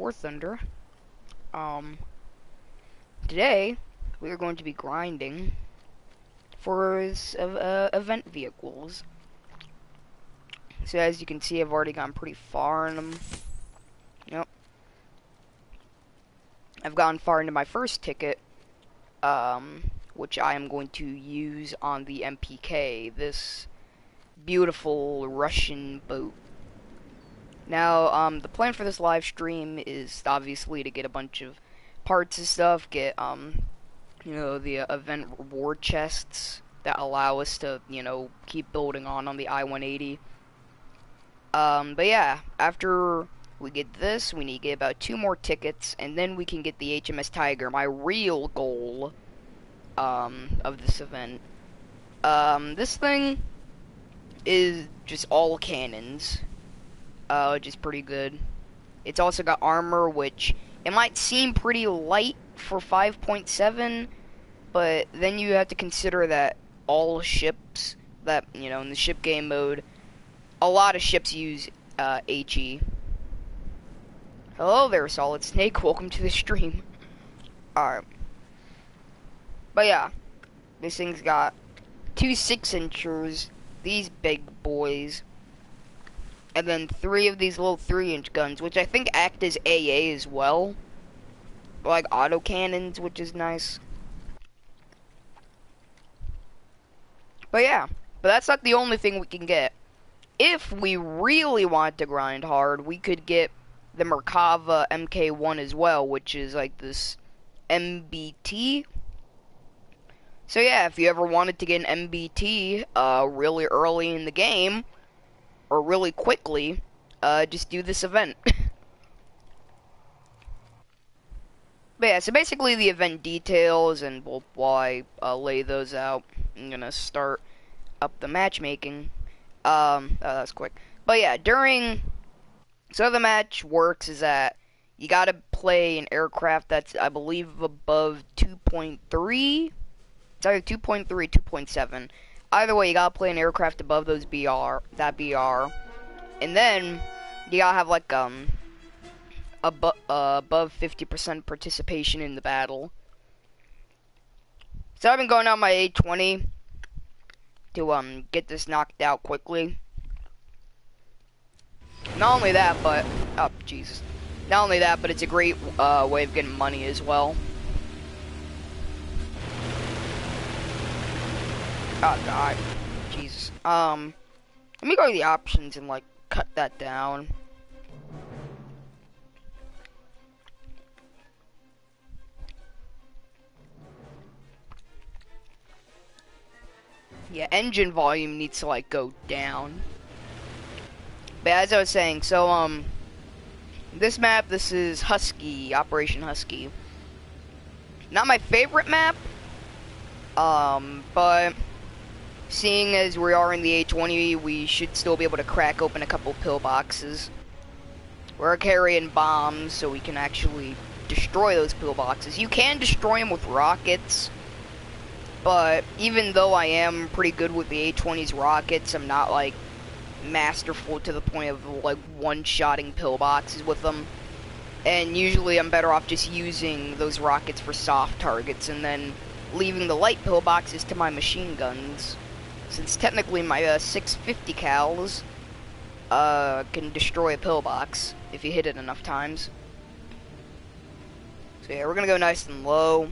War Thunder. Today we are going to be grinding for event vehicles. So as you can see, I've already gone pretty far in them. Yep. I've gone far into my first ticket, which I am going to use on the MPK, this beautiful Russian boat. Now, the plan for this live stream is obviously to get a bunch of parts and stuff, get, you know, the event reward chests that allow us to, you know, keep building on the I-180. But yeah, after we get this, we need to get about 2 more tickets, and then we can get the HMS Tiger, my real goal, of this event. This thing is just all cannons, which is pretty good. It's also got armor, which it might seem pretty light for 5.7, but then you have to consider that all ships that, you know, in the ship game mode, a lot of ships use HE. Hello there, Solid Snake. Welcome to the stream. Alright. But yeah, this thing's got 2 6-inchers, these big boys, and then 3 of these little 3-inch guns, which I think act as AA as well. Like autocannons, which is nice. But yeah, but that's not the only thing we can get. If we really want to grind hard, we could get the Merkava MK1 as well, which is like this MBT. So yeah, if you ever wanted to get an MBT really early in the game, or really quickly, just do this event. But yeah, so basically the event details, and well, while I lay those out, I'm gonna start up the matchmaking. Oh, that was quick. But yeah, so the match works is that you gotta play an aircraft that's, I believe, above 2.3. It's either 2.3, 2.7. Either way, you gotta play an aircraft above those that BR. And then, you gotta have like, above 50% participation in the battle. So I've been going on my A20 to, get this knocked out quickly. Not only that, but, oh, Jesus. Not only that, but it's a great, way of getting money as well. Oh, God. Jesus. Let me go to the options and, like, cut that down. Yeah, engine volume needs to, like, go down. But as I was saying, so, this map, this is Husky, Operation Husky. Not my favorite map, but seeing as we are in the A20, we should still be able to crack open a couple pillboxes. We're carrying bombs, so we can actually destroy those pillboxes. You can destroy them with rockets, but even though I am pretty good with the A20's rockets, I'm not, like, masterful to the point of, like, one-shotting pillboxes with them. And usually I'm better off just using those rockets for soft targets and then leaving the light pillboxes to my machine guns, since technically my 650 cals can destroy a pillbox if you hit it enough times. So yeah, we're gonna go nice and low,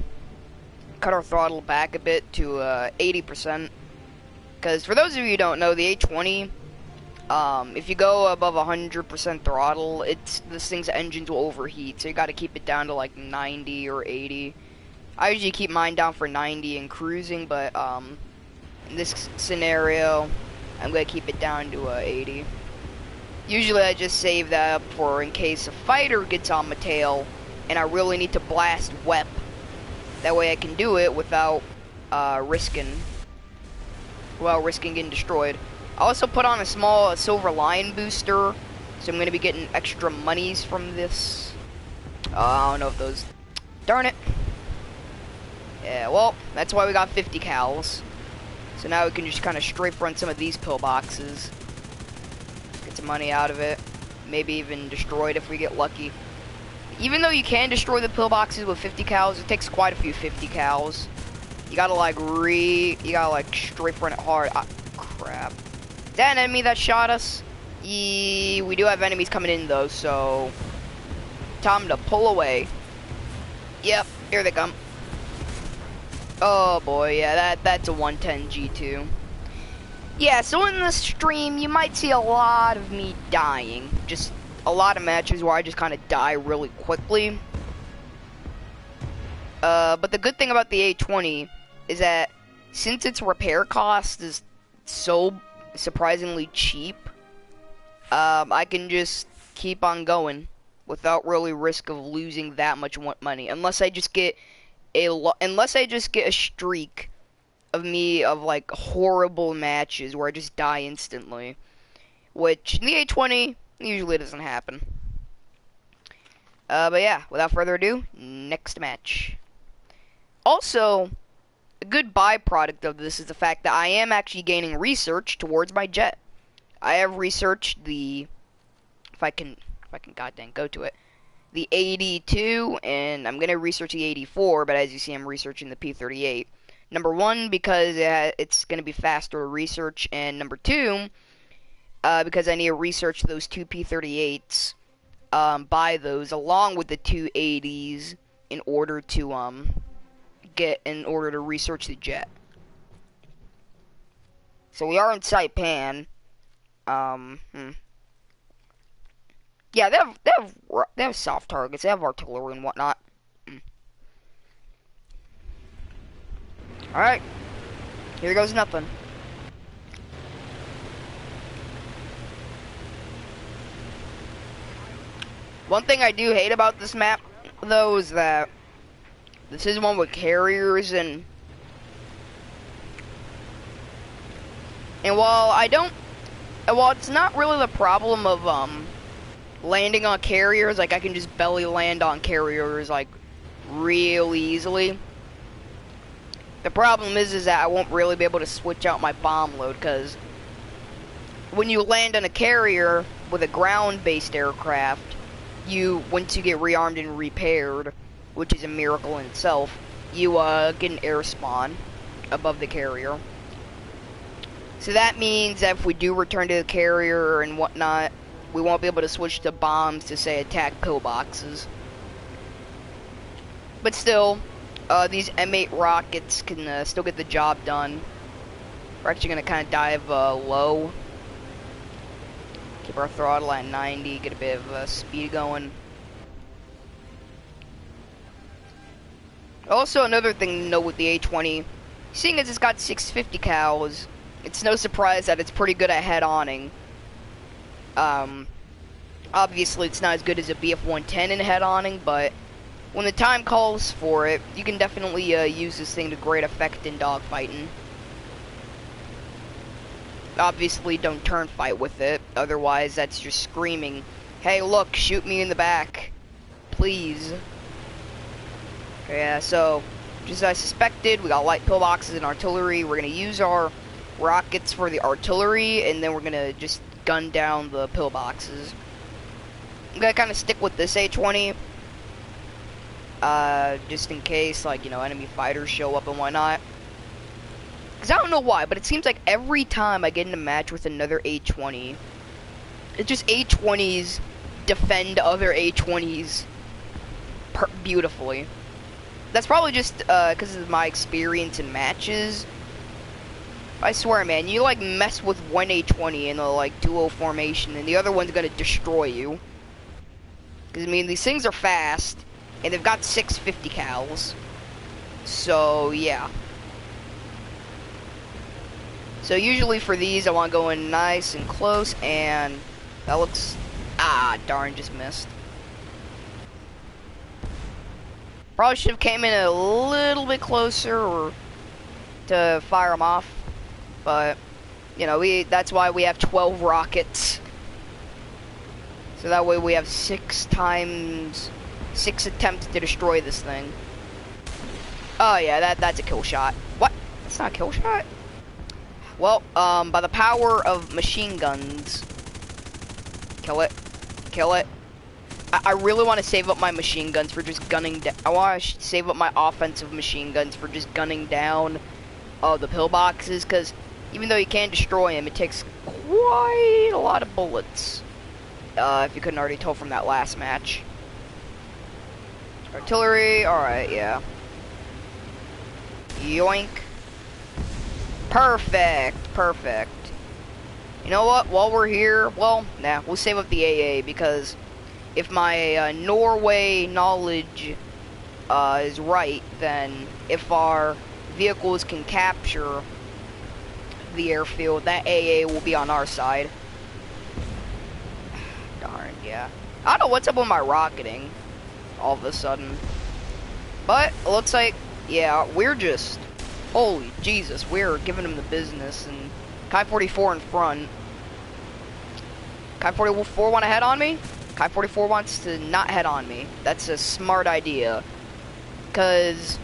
cut our throttle back a bit to 80%, because for those of you who don't know, the A20, if you go above 100% throttle, this thing's engines will overheat, so you gotta keep it down to like 90 or 80. I usually keep mine down for 90 and cruising, but in this scenario, I'm gonna keep it down to 80. Usually I just save that up for in case a fighter gets on my tail and I really need to blast WEP. That way I can do it without risking getting destroyed. I also put on a small silver lion booster, so I'm going to be getting extra monies from this. I don't know if those... Darn it. Yeah, well, that's why we got 50 cals. So now we can just kind of strafe run some of these pillboxes. Get some money out of it. Maybe even destroy it if we get lucky. Even though you can destroy the pillboxes with 50 cals, it takes quite a few 50 cals. You gotta like straight front it hard. Ah, crap. Is that an enemy that shot us? We do have enemies coming in though, so time to pull away. Yep, here they come. Oh boy, yeah, that's a 110 G2. Yeah, so in this stream, you might see a lot of me dying. Just a lot of matches where I just kind of die really quickly. But the good thing about the A20 is that since its repair cost is so surprisingly cheap, I can just keep on going without really risk of losing that much money, unless I just get a streak of like horrible matches where I just die instantly, which in the A20 usually doesn't happen. But yeah, without further ado, next match. Also, a good byproduct of this is the fact that I am actually gaining research towards my jet. I have researched if I can goddamn go to it, the 82, and I'm gonna research the 84. But as you see, I'm researching the P38. Number one, because it's gonna be faster to research, and number two, because I need to research those two P38s, buy those along with the two 80s in order to research the jet. So we are in Saipan. Yeah, they have soft targets. They have artillery and whatnot. All right, here goes nothing. One thing I do hate about this map, though, is that this is one with carriers, and while it's not really the problem of landing on carriers, like I can just belly land on carriers like real easily. The problem is that I won't really be able to switch out my bomb load, because when you land on a carrier with a ground-based aircraft, once you get rearmed and repaired, which is a miracle in itself, you get an air spawn above the carrier. So that means that if we do return to the carrier and whatnot, we won't be able to switch to bombs to, say, attack pillboxes. But still, these M8 rockets can still get the job done. We're actually going to kind of dive low. Keep our throttle at 90, get a bit of speed going. Also, another thing to note with the A20, seeing as it's got 650 cals, it's no surprise that it's pretty good at head-oning. Obviously, it's not as good as a BF-110 in head-oning, but when the time calls for it, you can definitely use this thing to great effect in dogfighting. Obviously, don't turn fight with it, otherwise that's just screaming, "Hey, look, shoot me in the back, please." Yeah, so, just as I suspected, we got light pillboxes and artillery. We're gonna use our rockets for the artillery, and then we're gonna just gun down the pillboxes. I'm gonna kind of stick with this A20, just in case, like, you know, enemy fighters show up and whatnot. Because I don't know why, but it seems like every time I get in a match with another A20, it's just A20s defend other A20s beautifully. That's probably just because of my experience in matches. I swear, man, you like mess with one A20 in a like duo formation, and the other one's gonna destroy you. Because I mean, these things are fast, and they've got 650 cals. So yeah. So usually for these, I want to go in nice and close, and that looks, darn, just missed. Probably should have came in a little bit closer to fire them off, but you know, that's why we have 12 rockets. So that way we have 6 attempts to destroy this thing. Oh yeah, that's a kill shot. What? That's not a kill shot? Well, by the power of machine guns. Kill it. Kill it. I really want to save up my machine guns for just gunning down. I want to save up my offensive machine guns for just gunning down the pillboxes, because even though you can destroy them, it takes quite a lot of bullets. If you couldn't already tell from that last match. Artillery, alright, yeah. Yoink. Perfect, perfect. You know what, while we're here, well, nah, we'll save up the AA, because if my Norway knowledge is right, then if our vehicles can capture the airfield, that AA will be on our side. Darn, yeah. I don't know what's up with my rocketing all of a sudden. But it looks like, yeah, we're just, holy Jesus, we're giving them the business. And Kai 44 in front. Kai 44 want to head on me? Kai 44 wants to not head on me. That's a smart idea. Because,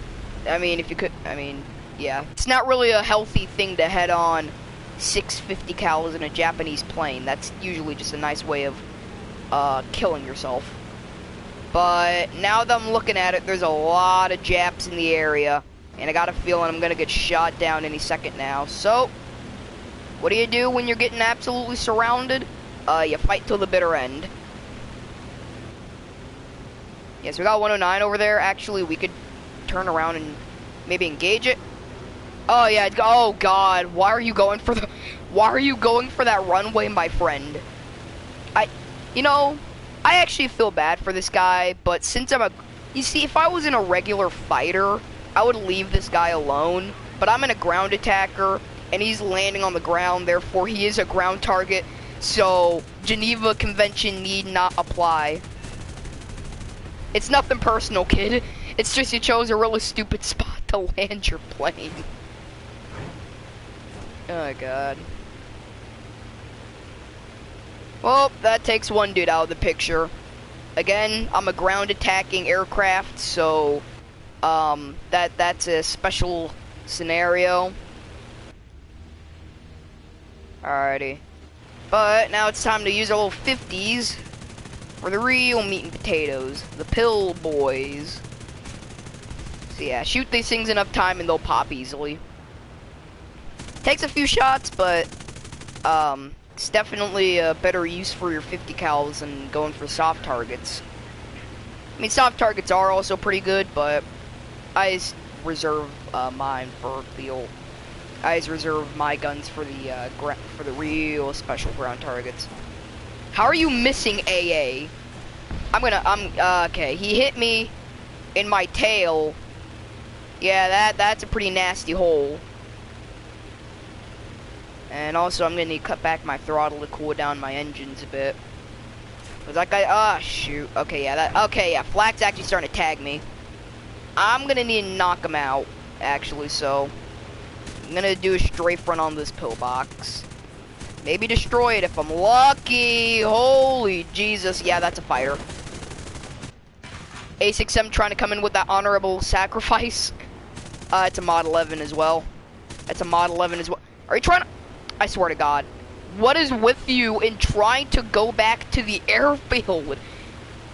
I mean, if you could, I mean, yeah. It's not really a healthy thing to head on 650 cals in a Japanese plane. That's usually just a nice way of killing yourself. But now that I'm looking at it, there's a lot of Japs in the area, and I got a feeling I'm gonna get shot down any second now. So, what do you do when you're getting absolutely surrounded? You fight till the bitter end. Yes, we got 109 over there. Actually, we could turn around and maybe engage it. Oh yeah. Oh God. Why are you going for that runway, my friend? You know, I actually feel bad for this guy, but since you see, if I was in a regular fighter, I would leave this guy alone, but I'm in a ground attacker, and he's landing on the ground, therefore he is a ground target, so Geneva Convention need not apply. It's nothing personal, kid. It's just you chose a really stupid spot to land your plane. Oh God. Well, that takes one dude out of the picture. Again, I'm a ground attacking aircraft, so that's a special scenario. Alrighty. But now it's time to use our little 50s for the real meat and potatoes, the pill boys. So yeah, shoot these things enough time and they'll pop easily. Takes a few shots, but it's definitely a better use for your 50 cals than going for soft targets. I mean, soft targets are also pretty good, but I reserve mine for the old. I reserve my guns for the real special ground targets. How are you missing AA? Okay. He hit me in my tail. Yeah, that's a pretty nasty hole. And also, I'm gonna need to cut back my throttle to cool down my engines a bit. Cause that guy, ah, shoot. Okay, yeah, Flak's actually starting to tag me. I'm gonna need to knock him out, actually, so I'm gonna do a strafe run on this pillbox. Maybe destroy it if I'm lucky. Holy Jesus, yeah, that's a fighter. A6M trying to come in with that honorable sacrifice. It's a Mod 11 as well. It's a Mod 11 as well. Are you trying to... I swear to God. What is with you in trying to go back to the airfield?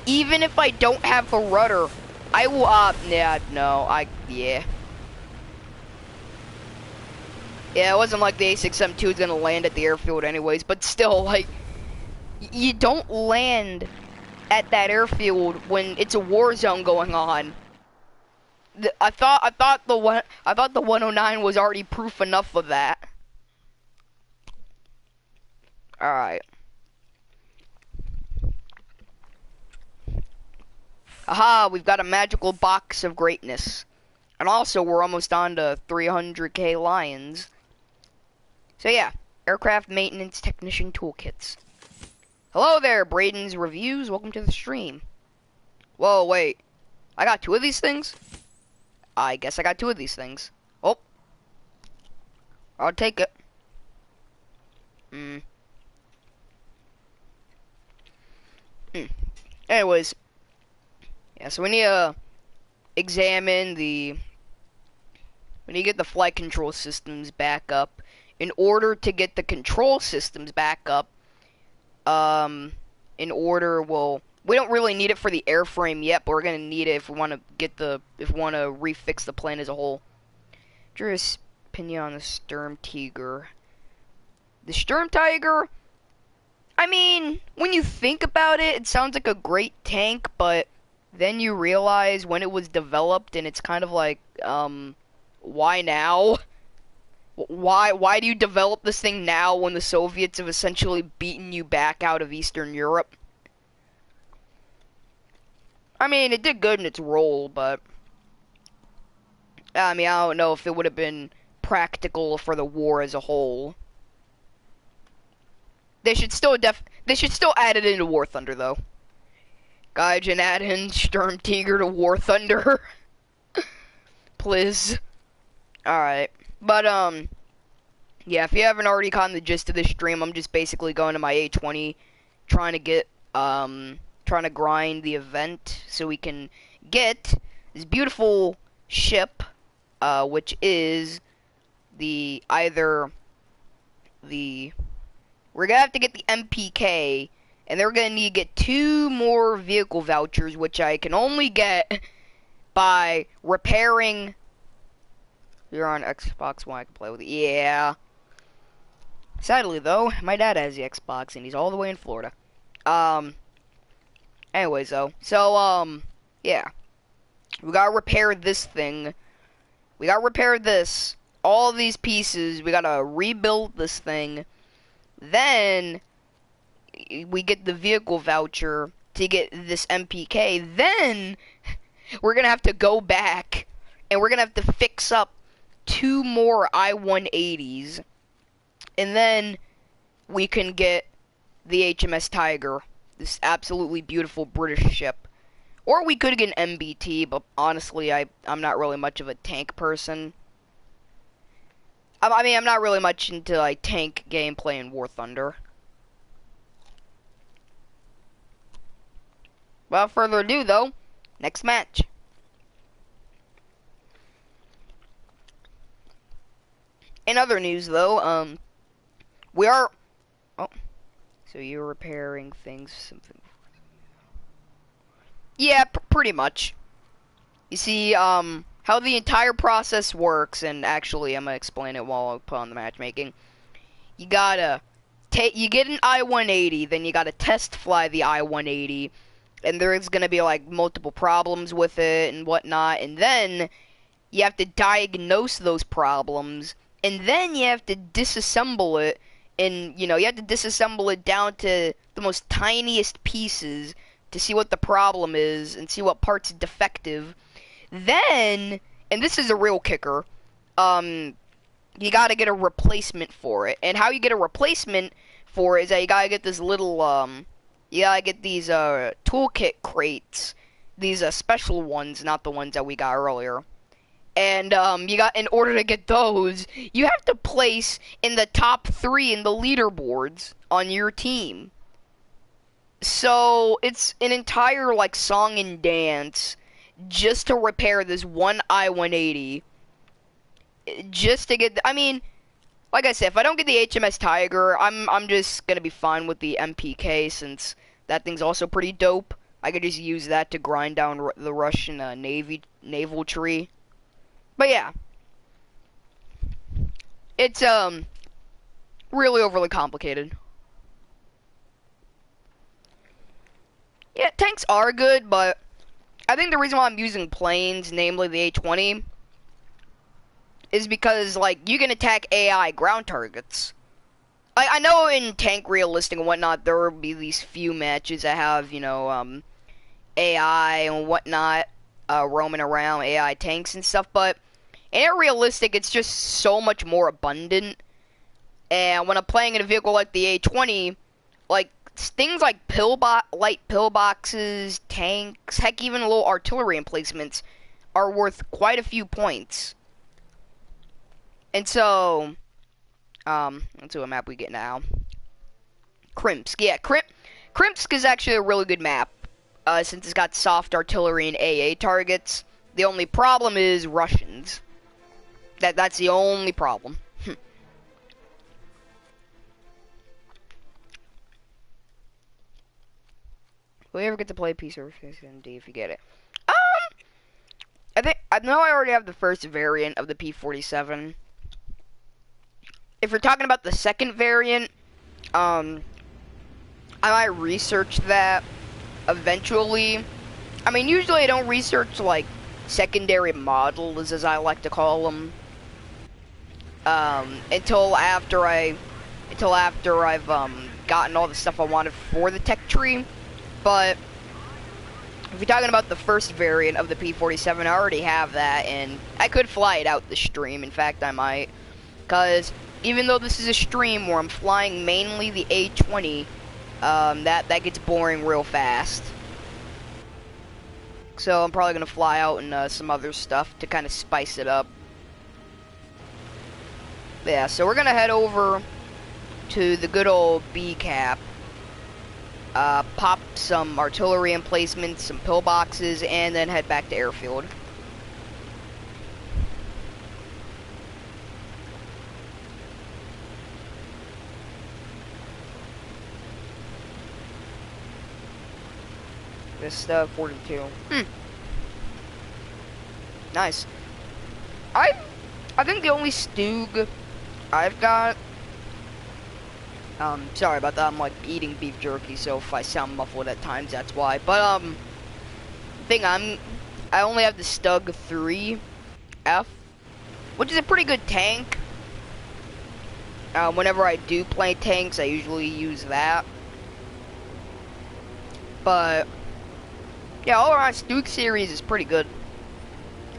Even if I don't have a rudder, I will, yeah, no, yeah. Yeah, it wasn't like the A6M2 was gonna land at the airfield anyways, but still, like, you don't land at that airfield when it's a war zone going on. I thought the 109 was already proof enough of that. Alright. Aha, we've got a magical box of greatness. And also, we're almost on to 300k lions. So yeah, aircraft maintenance technician toolkits. Hello there, Braden's Reviews. Welcome to the stream. Whoa, wait. I got 2 of these things? I guess I got 2 of these things. Oh. I'll take it. Anyways. Yeah, so we need to examine we need to get the flight control systems back up. In order to get the control systems back up, well, We don't really need it for the airframe yet, but we're gonna need it if we want to refix the plane as a whole. Juris opinion on the Sturm Tiger. The Sturm Tiger, I mean, when you think about it, it sounds like a great tank, but then you realize when it was developed, and it's kind of like, why now? Why do you develop this thing now when the Soviets have essentially beaten you back out of Eastern Europe? I mean, it did good in its role, but I mean, I don't know if it would have been practical for the war as a whole. They should still add it into War Thunder though. Gaijin add in Sturm Tiger to War Thunder. Please. Alright. But yeah, if you haven't already gotten the gist of this stream, I'm just basically going to my A20 trying to grind the event so we can get this beautiful ship, which is we're gonna have to get the MPK, and they're gonna need to get 2 more vehicle vouchers, which I can only get by repairing. You're on Xbox One, I can play with it. Yeah. Sadly, though, my dad has the Xbox, and he's all the way in Florida. Anyways, though. So, yeah. We gotta repair this thing. We gotta repair this. All these pieces. We gotta rebuild this thing. Then, we get the vehicle voucher to get this MPK. Then, we're gonna have to go back, and we're gonna have to fix up 2 more I-180s. And then we can get the HMS Tiger, this absolutely beautiful British ship. Or we could get an MBT, but honestly, I'm not really much of a tank person. I mean, I'm not really much into like tank gameplay in War Thunder. Without further ado, though, next match. In other news, though, we are. Oh, so you're repairing things, something. Yeah, pretty much. You see, how the entire process works, and actually, I'm gonna explain it while I put on the matchmaking. You gotta you get an I-180, then you gotta test fly the I-180, and there's gonna be like multiple problems with it and whatnot, and then you have to diagnose those problems, and then you have to disassemble it, and you have to disassemble it down to the most tiniest pieces to see what the problem is and see what part's defective. Then, and this is a real kicker, you gotta get a replacement for it. And how you get a replacement for it is that you gotta get this little, you gotta get these, toolkit crates. These, special ones, not the ones that we got earlier. And, in order to get those, you have to place in the top 3 in the leaderboards on your team. So, it's an entire, like, song and dance just to repair this one I-180. Just to get, I mean, like I said, if I don't get the HMS Tiger, I'm just gonna be fine with the MPK, since that thing's also pretty dope. I could just use that to grind down the Russian naval tree. But yeah, it's really overly complicated. Yeah, tanks are good, but I think the reason why I'm using planes, namely the A20, is because, like, you can attack AI ground targets. I know in tank realistic and whatnot, there will be these few matches that have, AI and whatnot, roaming around, AI tanks and stuff, but in air realistic, it's just so much more abundant. And when I'm playing in a vehicle like the A20, like, things like light pillboxes, tanks, heck, even little artillery emplacements are worth quite a few points. And so, let's see what map we get now. Krimsk, yeah, Krimsk is actually a really good map, since it's got soft artillery and AA targets. The only problem is Russians. That's the only problem. Will you ever get to play PC D if you get it? Um, I know I already have the first variant of the P47. If you're talking about the second variant, I might research that eventually. I mean, usually I don't research like secondary models, as I like to call them, until after I've gotten all the stuff I wanted for the tech tree. But if you're talking about the first variant of the P47, I already have that, and I could fly it out the stream. In fact, I might, because even though this is a stream where I'm flying mainly the A20, that gets boring real fast. So I'm probably gonna fly out and some other stuff to kind of spice it up. Yeah, so we're gonna head over to the good old B cap. Pop some artillery emplacements, some pillboxes, and then head back to airfield. This 42. Nice. I think the only Stug I've got. Sorry about that. I'm like eating beef jerky, so if I sound muffled at times, that's why. But I only have the Stug 3F, which is a pretty good tank. Whenever I do play tanks, I usually use that. But yeah, all around Stug series is pretty good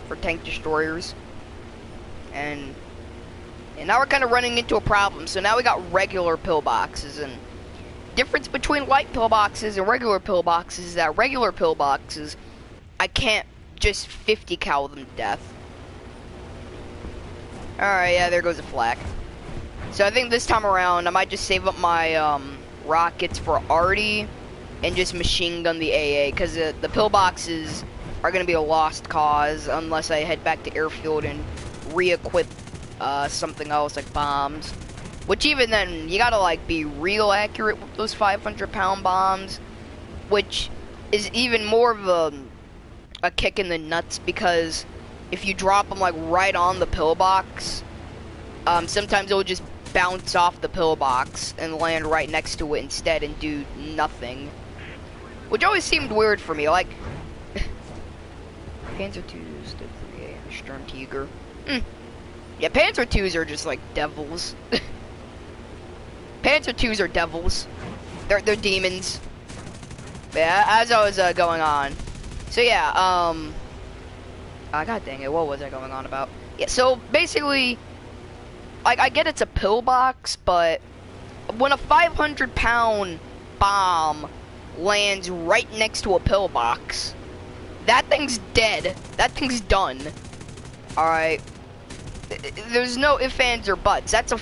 for tank destroyers. And now we're kind of running into a problem. So now we got regular pillboxes, and difference between light pillboxes and regular pillboxes is that regular pillboxes, I can't just 50 cal them to death. Alright, yeah, there goes a flak. So I think this time around, I might just save up my rockets for Artie and just machine gun the AA, because the pillboxes are going to be a lost cause unless I head back to airfield and re-equip something else like bombs. Which even then, you gotta like be real accurate with those 500-pound bombs, which is even more of a kick in the nuts, because if you drop them like right on the pillbox, sometimes it'll just bounce off the pillbox and land right next to it instead and do nothing. Which always seemed weird for me, like Panzer IIs, the 3A, and Sturm Tiger. Yeah, Panzer IIs are just like devils. Panzer IIs are devils. They're demons. Yeah, as I was going on. So yeah, god dang it, what was I going on about? Yeah, so basically, like, I get it's a pillbox, but when a 500-pound bomb lands right next to a pillbox, that thing's dead. That thing's done. Alright. There's no ifs, ands, or buts. That's a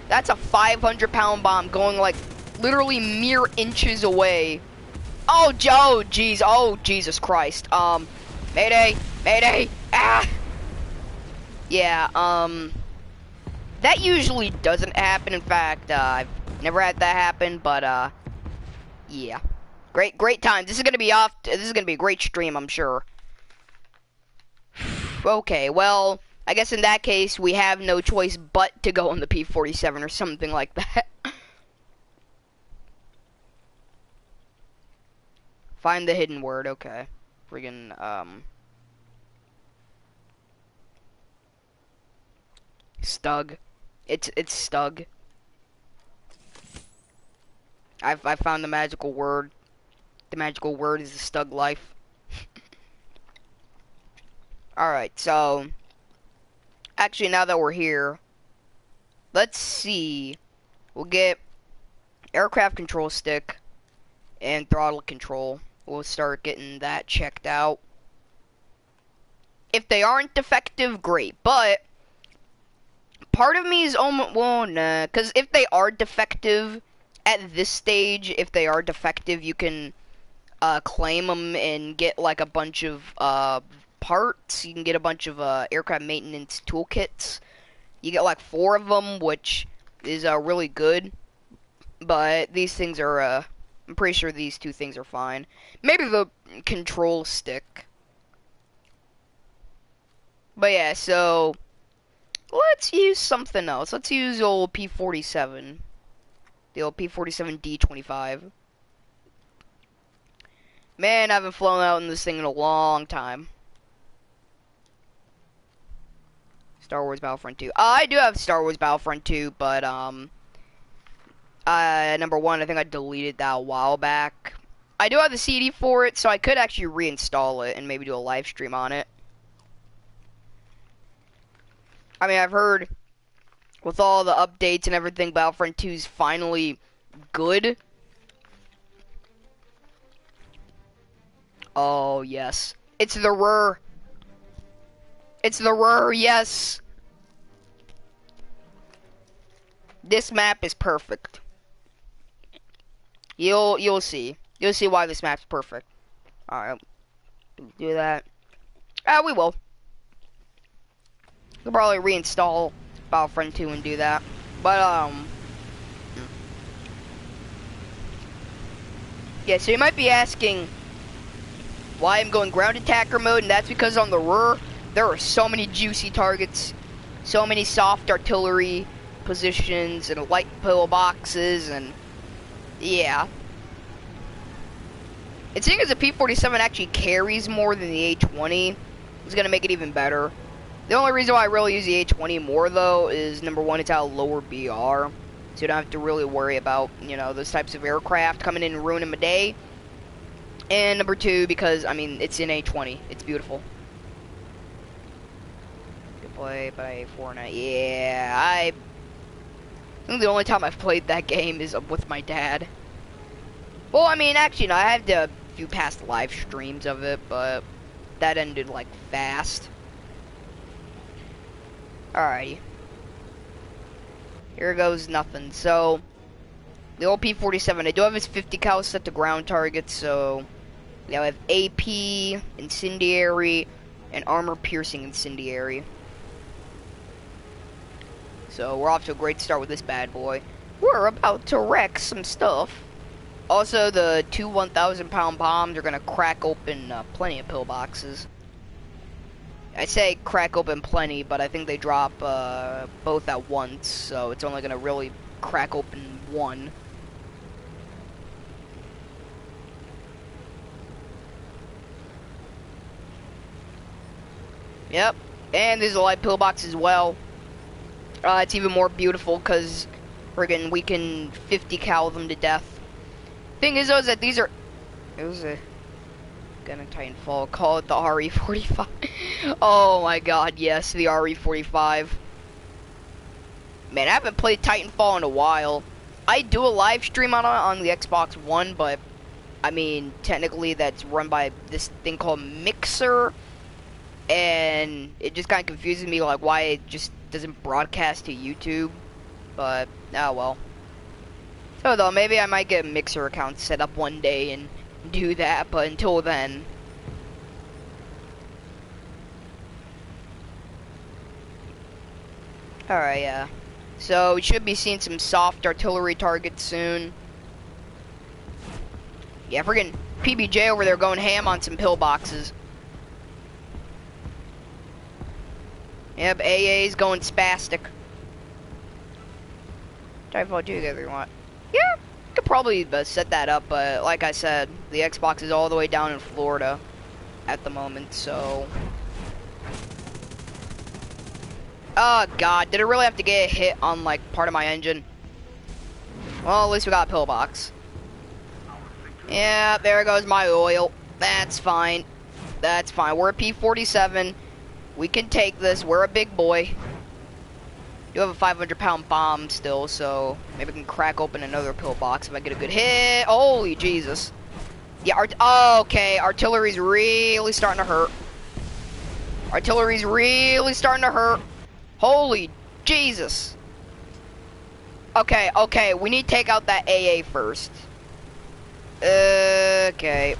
500-pound bomb going like literally mere inches away. Oh, jeez. Oh, Jesus Christ. Mayday, mayday. Ah. Yeah. That usually doesn't happen. In fact, I've never had that happen. But yeah. Great time. This is gonna be a great stream, I'm sure. Okay, well, I guess in that case, we have no choice but to go on the P47 or something like that. Find the hidden word, okay. Friggin', Stug. It's Stug. I found the magical word. The magical word is the Stug life. Alright, so actually, now that we're here, let's see. We'll get aircraft control stick and throttle control. We'll start getting that checked out. If they aren't defective, great. But part of me is almost, well, nah, because if they are defective at this stage, you can claim them and get like a bunch of parts. You can get a bunch of aircraft maintenance toolkits. You get like 4 of them, which is really good. But these things are I'm pretty sure these two things are fine. Maybe the control stick. But yeah, so let's use something else. Let's use old P47. The old P47D25. Man, I haven't flown out in this thing in a long time. Star Wars Battlefront 2. I do have Star Wars Battlefront 2, but, number one, I think I deleted that a while back. I do have the CD for it, so I could actually reinstall it and maybe do a live stream on it. I mean, I've heard with all the updates and everything, Battlefront 2 is finally good. Oh, yes. It's the Ruhr. It's the Ruhr, yes. This map is perfect. You'll see. You'll see why this map's perfect. Alright. Do that. We will. We'll probably reinstall Battlefront 2 and do that. But, yeah, so you might be asking why I'm going ground attacker mode, and that's because on the Ruhr, there are so many juicy targets, so many soft artillery positions, and light pillboxes, and yeah. It's seeing as the P47 actually carries more than the A20, it's gonna make it even better. The only reason why I really use the A20 more, though, is number one, it's at a lower BR, so you don't have to really worry about, you know, those types of aircraft coming in and ruining my day. And number two, because, I mean, it's in A20. It's beautiful. Good play by Fortnite. Yeah, I think the only time I've played that game is with my dad. Well, I mean, actually, no, I have a few past live streams of it, but that ended, like, fast. Alrighty. Here goes nothing. So, the old P47, I do have his 50 cal set to ground targets, so now I have AP, incendiary, and armor-piercing incendiary. So, we're off to a great start with this bad boy. We're about to wreck some stuff. Also, the two 1,000-pound bombs are going to crack open plenty of pillboxes. I say crack open plenty, but I think they drop both at once, so it's only going to really crack open one. Yep, and there's a light pillbox as well. It's even more beautiful because friggin' we can 50 cal them to death. Thing is, though, is that these are... It was a... Gonna Titanfall, call it the RE45. Oh my god, yes, the RE45. Man, I haven't played Titanfall in a while. I do a live stream on the Xbox One, but I mean, technically that's run by this thing called Mixer, and it just kind of confuses me, like, why it just doesn't broadcast to YouTube, but, oh well. So though, maybe I might get a Mixer account set up one day and do that, but until then. Alright, yeah. So, we should be seeing some soft artillery targets soon. Yeah, friggin' PBJ over there going ham on some pillboxes. Yep, AA's going spastic. Titanfall 2 if you want. Yeah, could probably set that up, but like I said, the Xbox is all the way down in Florida at the moment, so... Oh god, did it really have to get a hit on, like, part of my engine? Well, at least we got a pillbox. Yeah, there goes my oil. That's fine. That's fine. We're a P47. We can take this. We're a big boy. You have a 500-pound bomb still, so maybe I can crack open another pillbox if I get a good hit. Holy Jesus. Yeah, okay, artillery's really starting to hurt. Artillery's really starting to hurt. Holy Jesus. Okay, okay, we need to take out that AA first. Okay.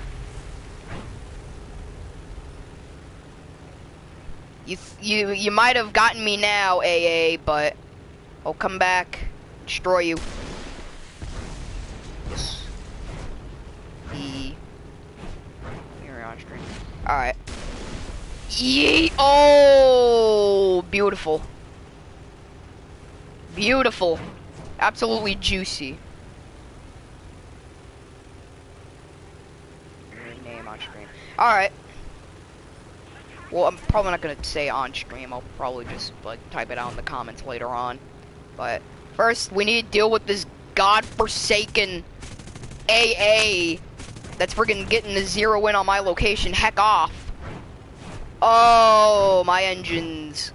You might have gotten me now, AA, but I'll come back, destroy you. Yes. Alright. Yeet! Oh! Beautiful. Beautiful. Absolutely juicy. Name on screen. Alright. Well, I'm probably not gonna say on stream. I'll probably just like type it out in the comments later on. But first, we need to deal with this godforsaken AA that's friggin' getting a zero in on my location. Heck off. Oh, my engines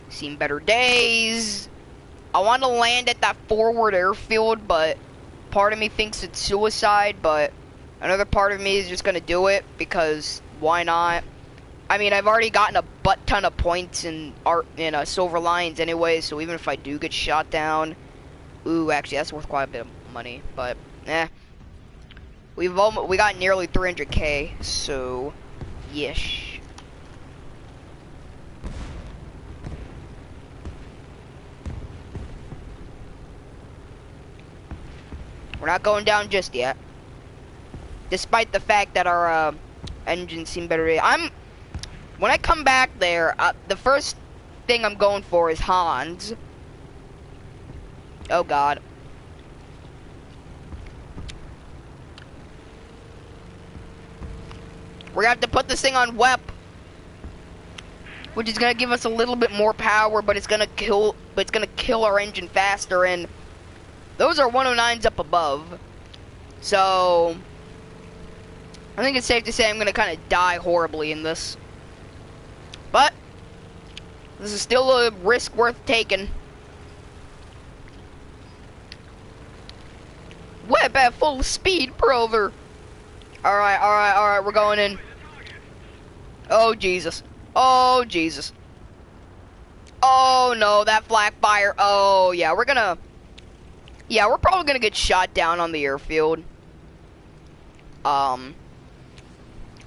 seen better days. I want to land at that forward airfield, but part of me thinks it's suicide, but another part of me is just gonna do it because why not? I mean, I've already gotten a butt ton of points in Silver Lions anyway, so even if I do get shot down, ooh, actually that's worth quite a bit of money, but eh. We got nearly 300k, so yes. We're not going down just yet. Despite the fact that our engines seem better. When I come back there, the first thing I'm going for is Hans. Oh god. We're gonna have to put this thing on WEP, which is gonna give us a little bit more power, but it's gonna kill our engine faster, and those are 109s up above. So I think it's safe to say I'm gonna kind of die horribly in this. But this is still a risk worth taking. Web at full speed, brother. Alright, we're going in. Oh, Jesus. Oh, Jesus. Oh, no, that flak fire. Oh, yeah, we're probably gonna get shot down on the airfield. I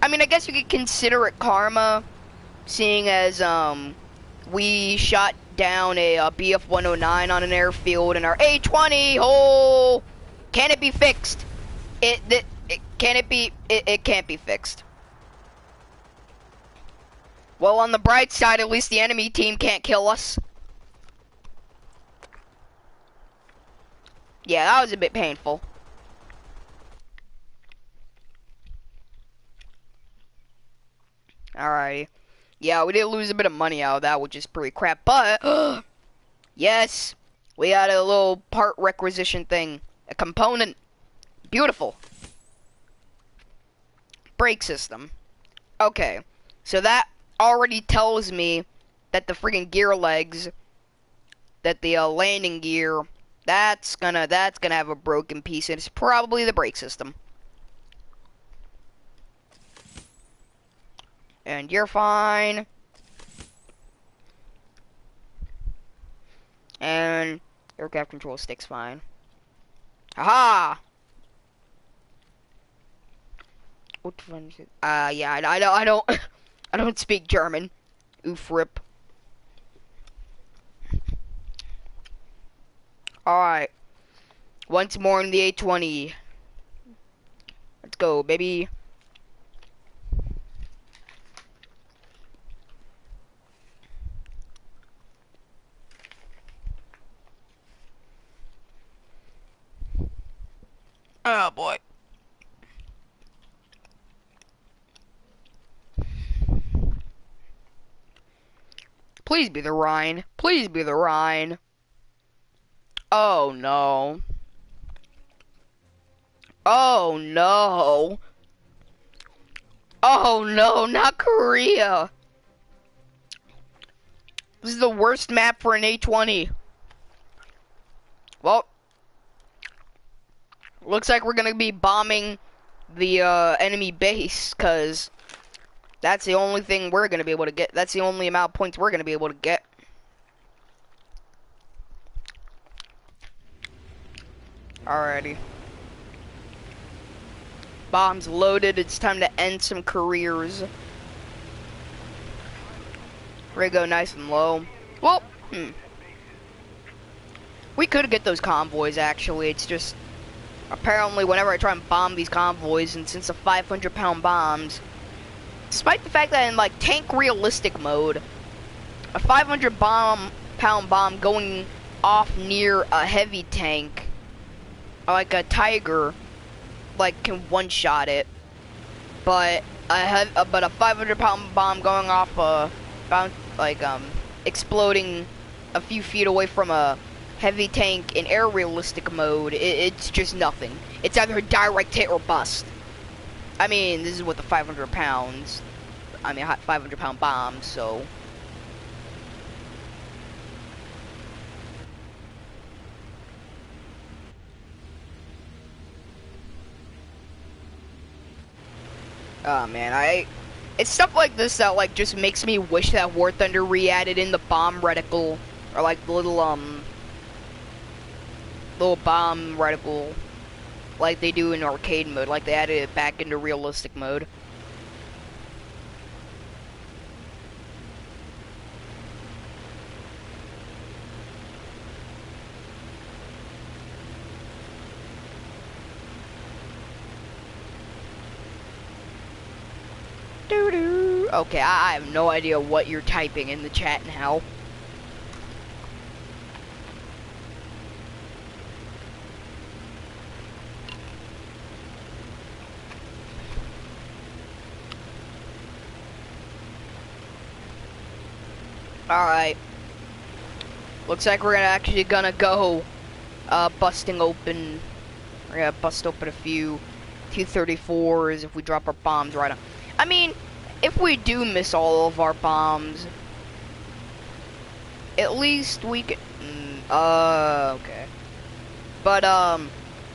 mean, I guess you could consider it karma, seeing as, we shot down a BF-109 on an airfield in our A20. Oh, can it be fixed? It can't be fixed. Well, on the bright side, at least the enemy team can't kill us. Yeah, that was a bit painful. Alrighty. Yeah, we did lose a bit of money out of that, which is pretty crap, but yes, we got a little part requisition thing. A component. Beautiful. Brake system. Okay, so that already tells me that the friggin' gear legs, that the landing gear, that's gonna have a broken piece, and it's probably the brake system. And you're fine. And aircraft control stick's fine. Haha! What one is it? Yeah, I don't I don't speak German. Oof rip. Alright. Once more in the A20. Let's go, baby. Oh boy. Please be the Rhine. Please be the Rhine. Oh no. Oh no. Oh no, not Korea. This is the worst map for an A20. Well, looks like we're gonna be bombing the enemy base, cause that's the only thing we're gonna be able to get. That's the only amount of points we're gonna be able to get. Alrighty. Bombs loaded. It's time to end some careers. We're gonna go nice and low. Well, we could get those convoys, actually. It's just, apparently, whenever I try and bomb these convoys, and since the 500-pound bombs, Despite the fact that in like tank realistic mode, a 500 pound bomb going off near a heavy tank, like a Tiger, like can one shot it, but a 500 pound bomb going off exploding a few feet away from a heavy tank in air realistic mode, it's just nothing. It's either a direct hit or bust. I mean, this is with the 500 pounds. I mean, 500 pound bomb, so. Oh man, it's stuff like this that like just makes me wish that War Thunder re-added in the bomb reticle, or like the little bomb reticle, like they do in arcade mode, like they added it back into realistic mode. Okay, I have no idea what you're typing in the chat now. Alright. Looks like we're actually gonna go busting open. We're gonna bust open a few T-34s if we drop our bombs right on. I mean, if we do miss all of our bombs, at least we can. Okay. But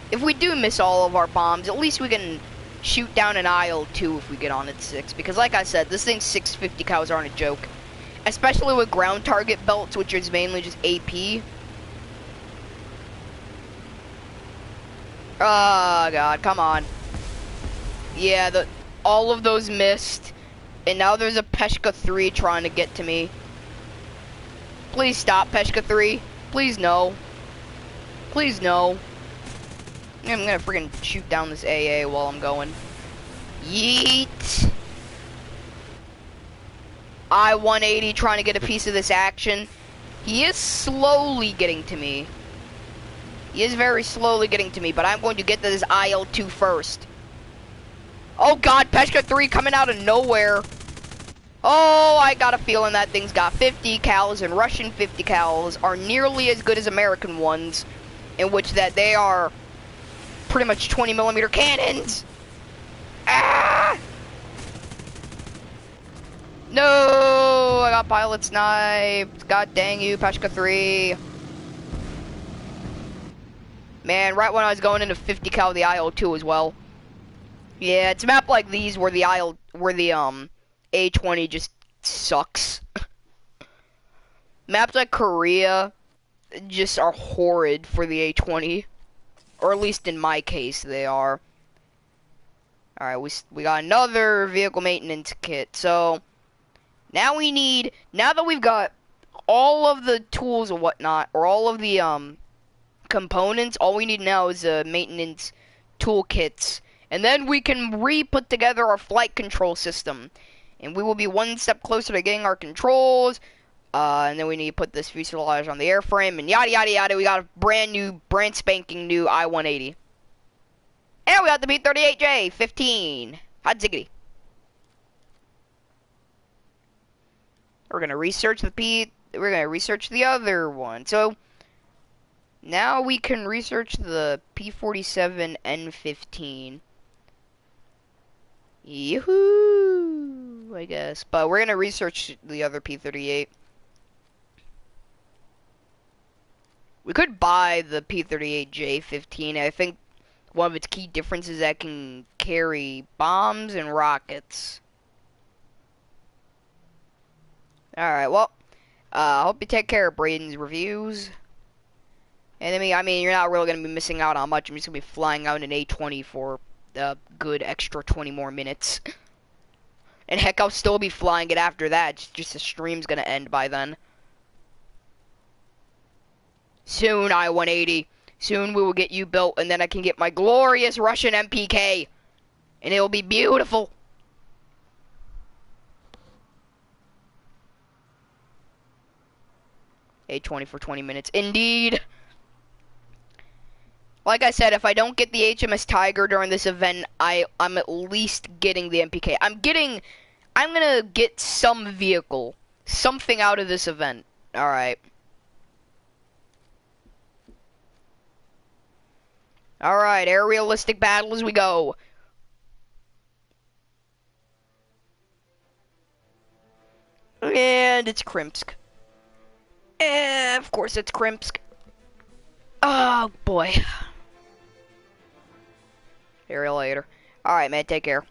if we do miss all of our bombs, at least we can shoot down an IL-2 if we get on at 6. Because like I said, this thing's 650 cows aren't a joke. Especially with ground target belts, which is mainly just AP. Oh god, come on. Yeah, all of those missed. And now there's a Peshka 3 trying to get to me. Please stop, Peshka 3. Please no. Please no. I'm gonna freaking shoot down this AA while I'm going. Yeet. I-180 trying to get a piece of this action. He is slowly getting to me. He is very slowly getting to me, but I'm going to get to this IL-2 first. Oh god, Peshka 3 coming out of nowhere. Oh, I got a feeling that thing's got 50 cals, and Russian 50 cals are nearly as good as American ones, in which that they are pretty much 20mm cannons. Ah! No, I got pilot sniped. God dang you, Peshka 3. Man, right when I was going into 50 cal, the IL-2 as well. Yeah, it's a map like these where the A20 just sucks. Maps like Korea just are horrid for the A20, or at least in my case they are. All right, we got another vehicle maintenance kit. So now that we've got all of the tools and whatnot, or all of the components, all we need now is maintenance toolkits. And then we can re-put together our flight control system. And we will be one step closer to getting our controls. And then we need to put this fuselage on the airframe. And yada, yada, yada. We got a brand spanking new I-180. And we got the P-38J 15. Hot ziggity. We're going to research the other one. So now we can research the P-47 N-15. Yoo-hoo, I guess. But we're gonna research the other P-38. We could buy the P-38J-15. I think one of its key differences is that it can carry bombs and rockets. Alright, well, I hope you take care of Braden's reviews. And I mean, you're not really gonna be missing out on much. I'm just gonna be flying out an A20 for a good extra 20 more minutes. And heck, I'll still be flying it after that. It's just the stream's gonna end by then. Soon, I-180. Soon we will get you built, and then I can get my glorious Russian MPK. And it will be beautiful. A20 for 20 minutes. Indeed. Like I said, if I don't get the HMS Tiger during this event, I'm at least getting the MPK. I'm gonna get some vehicle, something out of this event. Alright. Alright, aerialistic battle as we go. And it's Krimsk. Of course it's Krimsk. Oh boy. Aerial later. Alright, man, take care.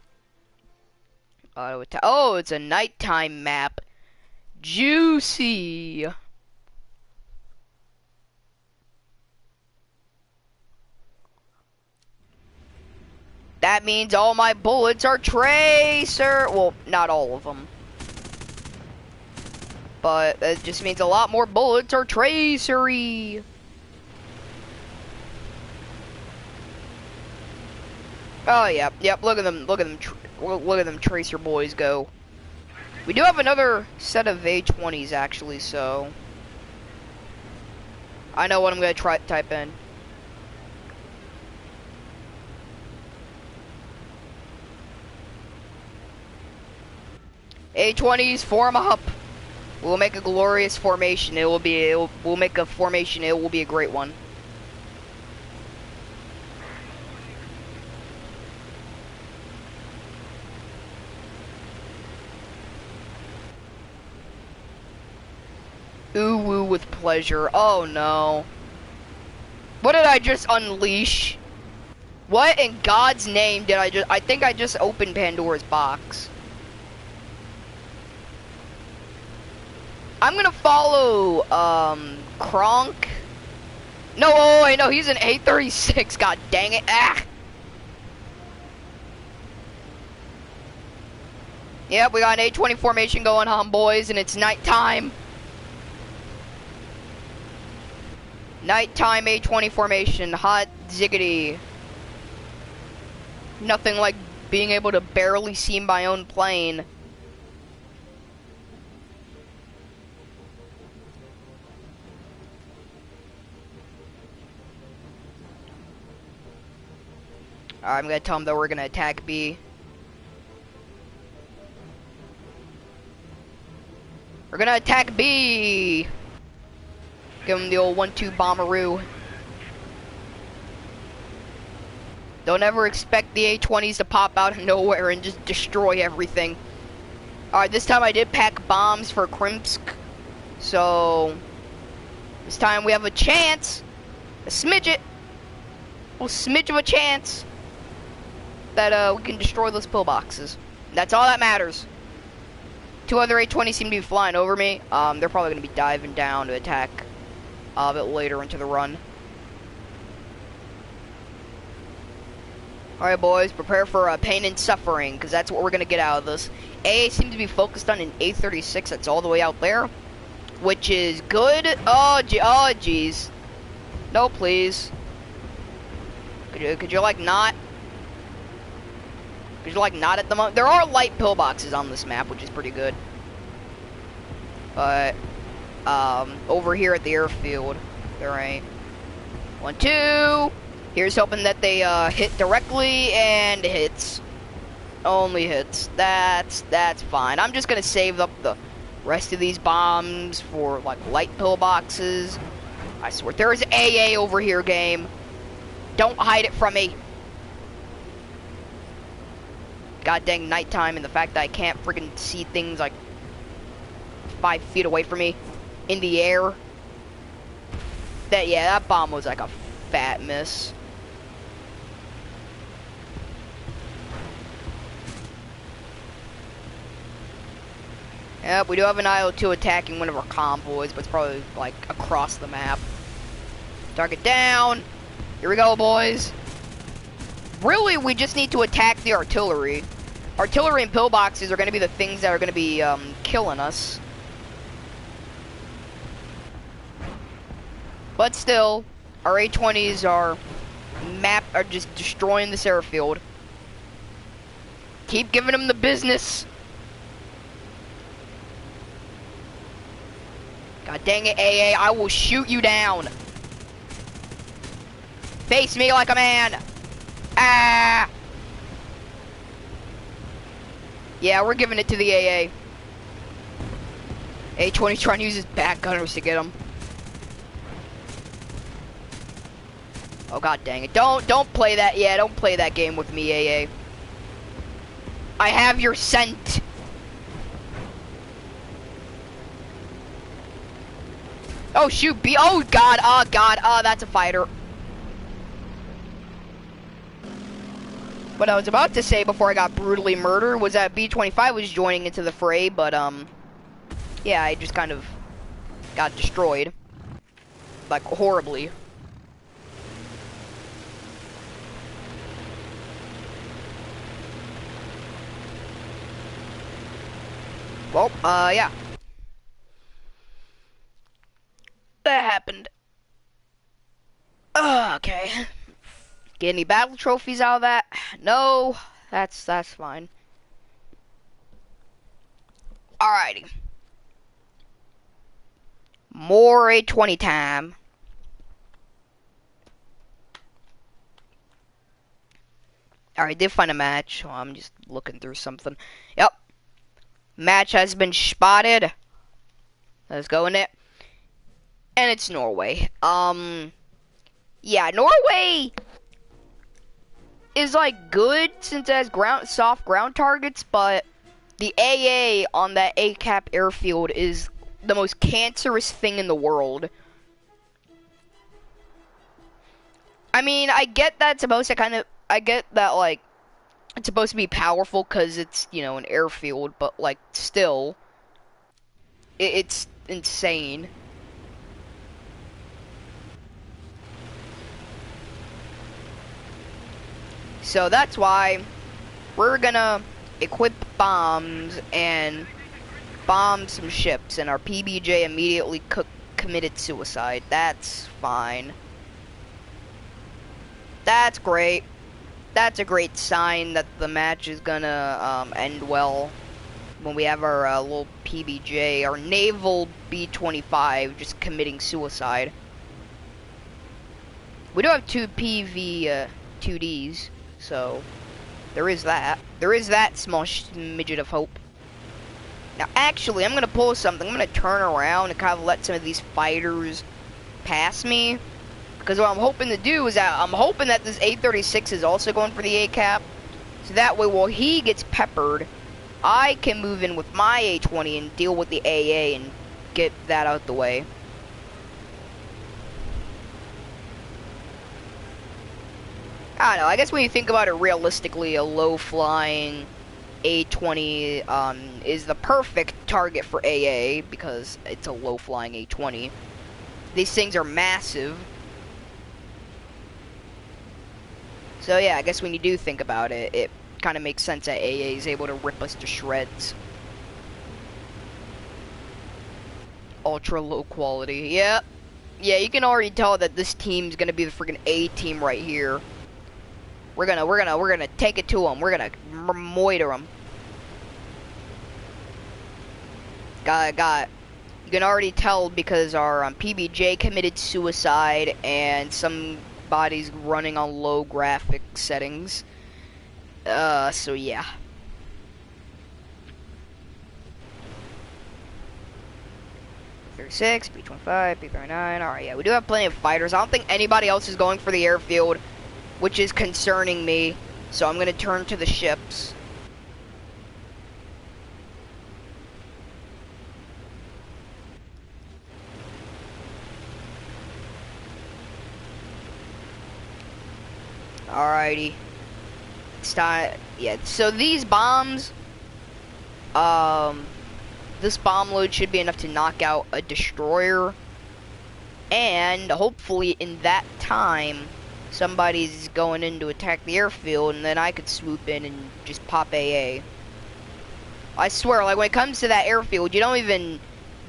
Oh, it's a nighttime map. Juicy. That means all my bullets are tracer. Well, not all of them. But it just means a lot more bullets are tracery. Oh, yep. Look at them. Look at them tracer boys go. We do have another set of A20s actually, so I know what I'm gonna try to type in. A20s, form up. We'll make a glorious formation. We'll make a formation. It will be a great one. Ooh woo with pleasure. Oh no. What did I just unleash? What in God's name did I think I just opened Pandora's box. I'm gonna follow, Kronk. No, wait, no, he's an A36, god dang it, ah! Yep, we got an A20 formation going on, boys, and it's nighttime. Nighttime A20 formation, hot ziggity. Nothing like being able to barely see my own plane. I'm gonna tell them that we're gonna attack B. We're gonna attack B! Give him the old 1-2 bomberoo. Don't ever expect the A20s to pop out of nowhere and just destroy everything. Alright, this time I did pack bombs for Krimsk. So, this time we have a chance. A smidget. A smidge of a chance that we can destroy those pillboxes. That's all that matters. Two other A20s seem to be flying over me. They're probably going to be diving down to attack a bit later into the run. Alright boys, prepare for pain and suffering, because that's what we're going to get out of this. AA seems to be focused on an A36 that's all the way out there, which is good. Oh jeez. No, please. Could you like not? Could you like not at the moment? There are light pillboxes on this map, which is pretty good. But over here at the airfield, there ain't. 1-2. Here's hoping that they hit directly, and hits. Only hits. That's fine. I'm just gonna save up the rest of these bombs for like light pillboxes. I swear, there is AA over here, game. Don't hide it from me. God dang nighttime and the fact that I can't freaking see things like 5 feet away from me in the air. That bomb was like a fat miss. Yep, we do have an IO-2 attacking one of our convoys, but it's probably like across the map. Target down. Here we go, boys. Really, we just need to attack the artillery. Artillery and pillboxes are going to be the things that are going to be killing us. But still, our A20s are just destroying this airfield. Keep giving them the business. God dang it, AA, I will shoot you down. Face me like a man. Ah! Yeah, we're giving it to the AA. A20 trying to use his back gunners to get him. Oh god dang it. Don't play that. Yeah, don't play that game with me, AA. I have your scent. Oh shoot, oh god, that's a fighter. What I was about to say before I got brutally murdered was that B25 was joining into the fray, but yeah, I just kind of got destroyed. Like, horribly. Well, yeah. That happened. Okay. Get any battle trophies out of that? No, that's fine. Alrighty. More A20 time. Alright, did find a match. Oh, I'm just looking through something. Yep. Match has been spotted. Let's go in it. And it's Norway. Yeah, Norway is like good since it has soft ground targets, but the AA on that ACAP airfield is the most cancerous thing in the world. I mean, I get that it's supposed to I get that, like, it's supposed to be powerful because it's, you know, an airfield, but, like, still, it's insane. So that's why we're gonna equip bombs and bomb some ships, and our PBJ immediately committed suicide. That's fine. That's great. That's a great sign that the match is gonna end well when we have our little PBJ, our naval B-25 just committing suicide. We do have two PV-2Ds, so there is that. There is that small midget of hope. Now, actually, I'm gonna pull something. I'm gonna turn around and kind of let some of these fighters pass me. Because what I'm hoping to do is that I'm hoping that this A36 is also going for the ACAP. So that way, while he gets peppered, I can move in with my A20 and deal with the AA and get that out the way. I don't know, I guess when you think about it realistically, a low-flying A20 is the perfect target for AA because it's a low-flying A20. These things are massive. So yeah, I guess when you do think about it, it kind of makes sense that AA is able to rip us to shreds. Ultra low quality. Yeah. Yeah, you can already tell that this team's gonna be the freaking A team right here. We're gonna take it to them. We're gonna moiter them. Got. You can already tell because our PBJ committed suicide and somebody's running on low graphic settings. So yeah. B-36, B-25, B-39. Alright, yeah, we do have plenty of fighters. I don't think anybody else is going for the airfield, which is concerning me. So I'm gonna turn to the ships. Alrighty. It's time. Yeah, so these bombs, this bomb load should be enough to knock out a destroyer. And hopefully in that time, somebody's going in to attack the airfield, and then I could swoop in and just pop AA. I swear, like, when it comes to that airfield, you don't even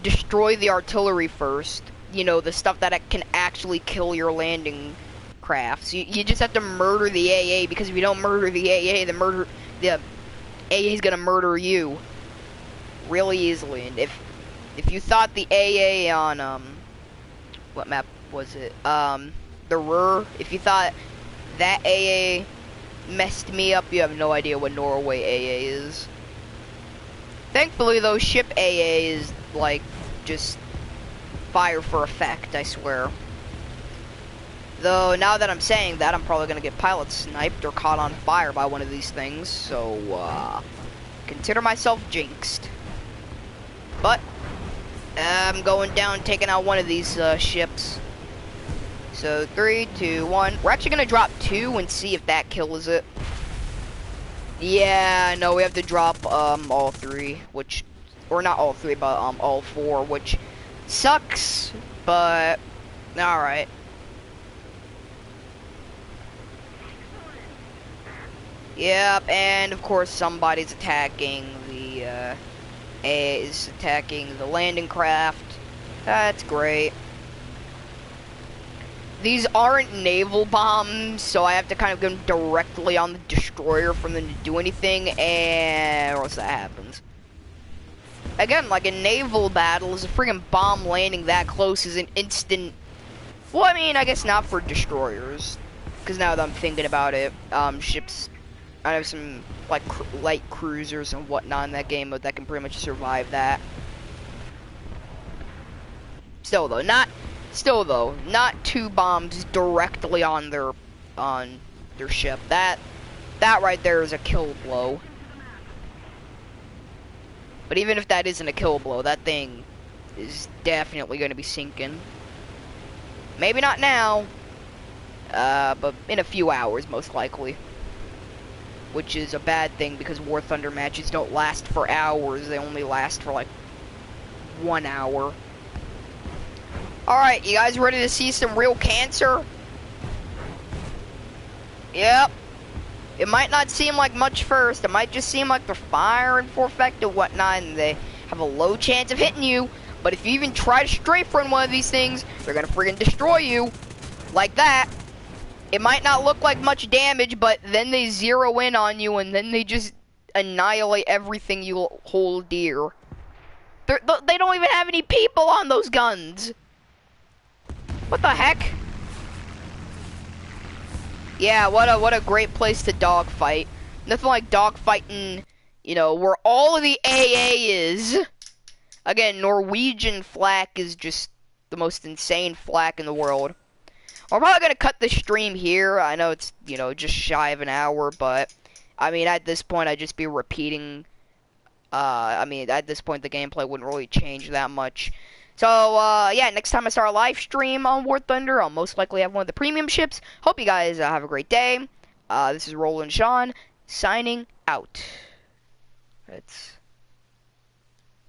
destroy the artillery first. You know, the stuff that can actually kill your landing crafts. You just have to murder the AA, because if you don't murder the AA, the AA is gonna murder you really easily. And if if you thought the AA on, what map was it? The Ruhr, if you thought that AA messed me up, you have no idea what Norway AA is. Thankfully, though, ship AA is, like, just fire for effect, I swear. Though, now that I'm saying that, I'm probably gonna get pilot sniped or caught on fire by one of these things, so, consider myself jinxed. But, I'm going down, taking out one of these, ships. So, 3, 2, 1. We're actually gonna drop 2 and see if that kills it. Yeah, no, we have to drop, all 3, which, or not all 3, but, all 4, which sucks, but, alright. Yep, and of course somebody's attacking the, is attacking the landing craft. That's great. These aren't naval bombs, so I have to kind of go directly on the destroyer for them to do anything, and or else that happens. Again, like a naval battle, is a friggin' bomb landing that close is an instant. Well, I mean, I guess not for destroyers, because now that I'm thinking about it, ships. I have some like light cruisers and whatnot in that game that can pretty much survive that. Still though, not 2 bombs directly on their ship. That right there is a kill blow. But even if that isn't a kill blow, that thing is definitely going to be sinking. Maybe not now, but in a few hours most likely. Which is a bad thing because War Thunder matches don't last for hours. They only last for like 1 hour. Alright, you guys ready to see some real cancer? Yep. It might not seem like much first. It might just seem like they're firing for effect and whatnot, and they have a low chance of hitting you. But if you even try to strafe run one of these things, they're gonna friggin' destroy you. Like that. It might not look like much damage, but then they zero in on you, and then they just annihilate everything you hold dear. They don't even have any people on those guns. What the heck? Yeah, what a great place to dogfight. Nothing like dogfighting, you know, where all of the AA is. Again, Norwegian flak is just the most insane flak in the world. I'm probably gonna cut the stream here. I know it's, you know, just shy of an hour, but I mean, at this point, I'd just be repeating. I mean, at this point, the gameplay wouldn't really change that much. So, yeah, next time I start a live stream on War Thunder, I'll most likely have one of the premium ships. Hope you guys have a great day. This is Roland Sean, signing out. It's